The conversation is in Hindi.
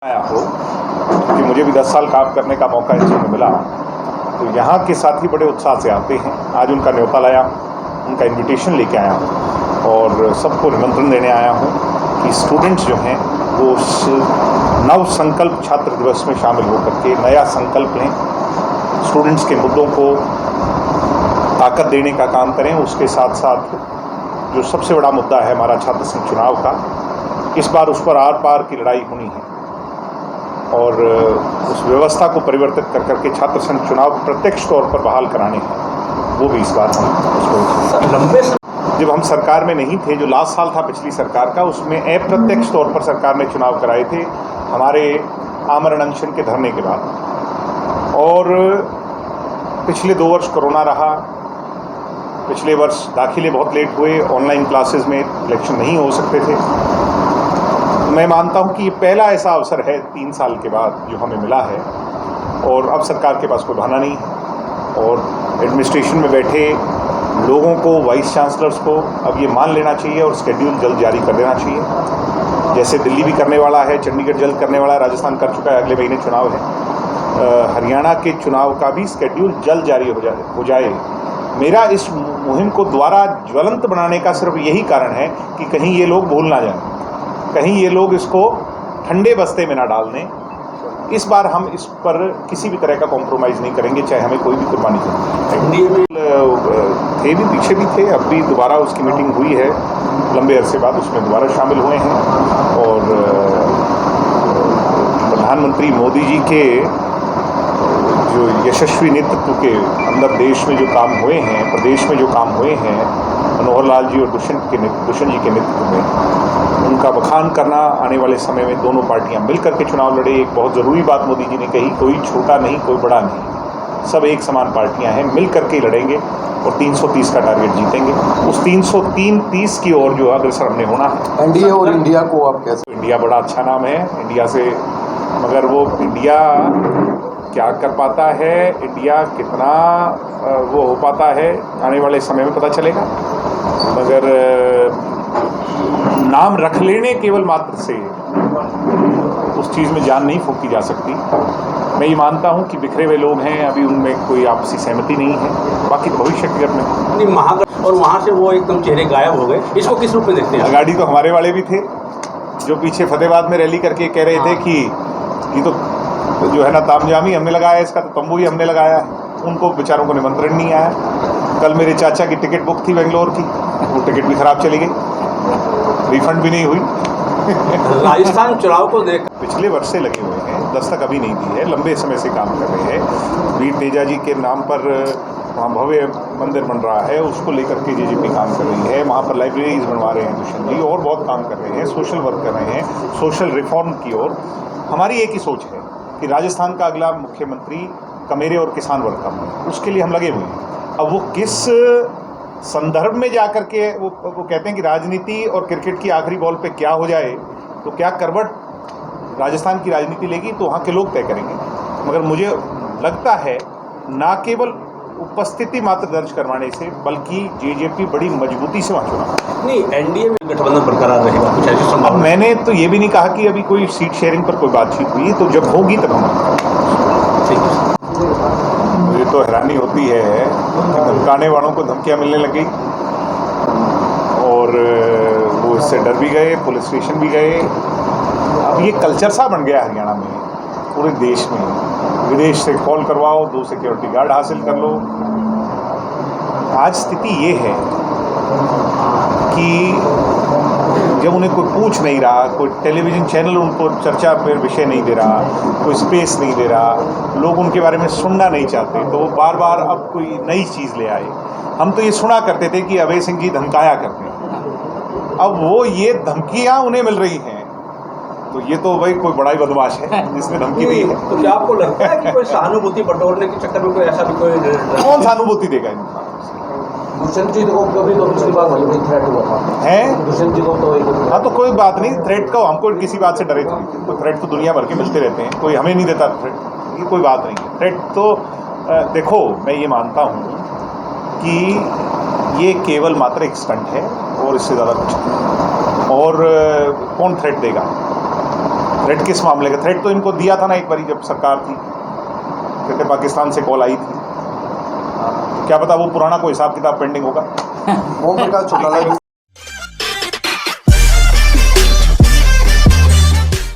आया हो, क्योंकि मुझे भी 10 साल काम करने का मौका इसमें मिला, तो यहाँ के साथी बड़े उत्साह से आते हैं। आज उनका न्योता लाया, उनका इनविटेशन लेके आया हूँ और सबको निमंत्रण देने आया हूँ कि स्टूडेंट्स जो हैं वो उस नव संकल्प छात्र दिवस में शामिल होकर के नया संकल्प लें, स्टूडेंट्स के मुद्दों को ताकत देने का काम करें। उसके साथ साथ जो सबसे बड़ा मुद्दा है हमारा छात्र संघ चुनाव का, इस बार उस पर आर पार की लड़ाई होनी है और उस व्यवस्था को परिवर्तित कर करके छात्र संघ चुनाव प्रत्यक्ष तौर पर बहाल कराने हैं। वो भी इस बार हम उसको लंबे जब हम सरकार में नहीं थे, जो लास्ट साल था पिछली सरकार का, उसमें अप्रत्यक्ष तौर पर सरकार ने चुनाव कराए थे हमारे आमरण अनशन के धरने के बाद। और पिछले 2 वर्ष कोरोना रहा, पिछले वर्ष दाखिले बहुत लेट हुए, ऑनलाइन क्लासेस में इलेक्शन नहीं हो सकते थे। मैं मानता हूं कि ये पहला ऐसा अवसर है 3 साल के बाद जो हमें मिला है और अब सरकार के पास कोई बहाना नहीं है और एडमिनिस्ट्रेशन में बैठे लोगों को, वाइस चांसलर्स को अब ये मान लेना चाहिए और शेड्यूल जल्द जारी कर देना चाहिए। जैसे दिल्ली भी करने वाला है, चंडीगढ़ जल्द करने वाला है, राजस्थान कर चुका है, अगले महीने चुनाव है। हरियाणा के चुनाव का भी शेड्यूल जल्द जारी हो जाए। मेरा इस मुहिम को दोबारा ज्वलंत बनाने का सिर्फ यही कारण है कि कहीं ये लोग भूल ना जाएं, कहीं ये लोग इसको ठंडे बस्ते में ना डाल दें। इस बार हम इस पर किसी भी तरह का कॉम्प्रोमाइज़ नहीं करेंगे, चाहे हमें कोई भी कुर्बानी करनी है। थे भी, पीछे भी थे, अब भी दोबारा उसकी मीटिंग हुई है लंबे अरसे बाद, उसमें दोबारा शामिल हुए हैं और प्रधानमंत्री मोदी जी के जो यशस्वी नेतृत्व के अंदर देश में जो काम हुए हैं, प्रदेश में जो काम हुए हैं मनोहर लाल जी और दुष्यंत जी के नेतृत्व में, उनका बखान करना आने वाले समय में दोनों पार्टियां मिलकर के चुनाव लड़े। एक बहुत ज़रूरी बात मोदी जी ने कही, कोई छोटा नहीं, कोई बड़ा नहीं, सब एक समान पार्टियां हैं, मिल करके ही लड़ेंगे और 330 का टारगेट जीतेंगे। उस 330 की ओर जो अग्रसर हमने होना है। एनडीए और इंडिया को आप कैसे? इंडिया बड़ा अच्छा नाम है इंडिया से, मगर वो इंडिया क्या कर पाता है, इंडिया कितना वो हो पाता है, आने वाले समय में पता चलेगा। मगर नाम रख लेने केवल मात्र से उस चीज़ में जान नहीं फूंकी जा सकती। मैं ये मानता हूँ कि बिखरे हुए लोग हैं, अभी उनमें कोई आपसी सहमति नहीं है, बाकी भविष्य की में और वहाँ से वो एकदम चेहरे गायब हो गए। इसको किस रूप में देखते हैं? गाड़ी तो हमारे वाले भी थे जो पीछे फतेहाबाद में रैली करके कह रहे थे कि ये तो जो है ना तामझामी हमने लगाया, इसका तो तंबू ही हमने लगाया है। उनको बेचारों को निमंत्रण नहीं आया। कल मेरे चाचा की टिकट बुक थी बेंगलोर की, वो टिकट भी खराब चली गई, रिफंड भी नहीं हुई। राजस्थान चुनाव को देख पिछले वर्ष से लगे हुए हैं, दस्तक अभी नहीं दी है, लंबे समय से काम कर रहे हैं। वीर तेजा जी के नाम पर वहाँ भव्य मंदिर बन रहा है, उसको लेकर के जेजेपी काम कर रही है। वहाँ पर लाइब्रेरीज बनवा रहे हैं दुष्यंत जी, और बहुत काम कर रहे हैं, सोशल वर्क कर रहे हैं, सोशल रिफॉर्म की ओर। हमारी एक ही सोच है कि राजस्थान का अगला मुख्यमंत्री कमेरे और किसान वर्ग का बने, उसके लिए हम लगे हुए हैं। अब वो किस संदर्भ में जा कर के वो कहते हैं कि राजनीति और क्रिकेट की आखिरी बॉल पे क्या हो जाए, तो क्या करवट राजस्थान की राजनीति लेगी तो वहाँ के लोग तय करेंगे। मगर मुझे लगता है ना केवल उपस्थिति मात्र दर्ज करवाने से, बल्कि जेजेपी बड़ी मजबूती से वहाँ चुना। नहीं, एनडीए में गठबंधन बरकरार रहेगा, कुछ ऐसी संभावना? अब मैंने तो ये भी नहीं कहा कि अभी कोई सीट शेयरिंग पर कोई बातचीत हुई, तो जब होगी तब हम। मुझे तो हैरानी होती है कि धमकाने वालों को धमकियाँ मिलने लगी और वो इससे डर भी गए, पुलिस स्टेशन भी गए। अब ये कल्चर सा बन गया हरियाणा में, पूरे देश में। विदेश से कॉल करवाओ, 2 सिक्योरिटी गार्ड हासिल कर लो। आज स्थिति ये है कि जब उन्हें कोई पूछ नहीं रहा, कोई टेलीविज़न चैनल उनको चर्चा पर विषय नहीं दे रहा, कोई स्पेस नहीं दे रहा, लोग उनके बारे में सुनना नहीं चाहते, तो वो बार बार अब कोई नई चीज़ ले आए। हम तो ये सुना करते थे कि अभय सिंह जी धमकाया करते हैं, अब वो ये धमकियाँ उन्हें मिल रही हैं, तो ये तो भाई कोई बड़ा ही बदमाश है जिसने धमकी दी है। तो क्या आपको लगता है कि कोई सहानुभूति बटोरने के चक्कर में कोई ऐसा भी कोई कौन सहानुभूति देगा इनका? दुष्यंत जी को कभी तो पिछली बार वही थ्रेट हुआ था है दुष्यंत जी को, तो हाँ, तो कोई बात नहीं, थ्रेट का हमको किसी बात से डरे थे, तो थ्रेट तो दुनिया भर के मिलते रहते हैं, कोई हमें नहीं देता थ्रेट, ये कोई बात नहीं है। थ्रेट तो देखो, मैं ये मानता हूँ कि ये केवल मात्र एक स्टंट है और इससे ज़्यादा कुछ नहीं। और कौन थ्रेट देगा? थ्रेट किस मामले का? थ्रेट तो इनको दिया था ना एक बारी जब सरकार थी, कहते पाकिस्तान से कॉल आई थी। क्या पता वो पुराना कोई हिसाब किताब पेंडिंग होगा। ओम प्रकाश चौटाला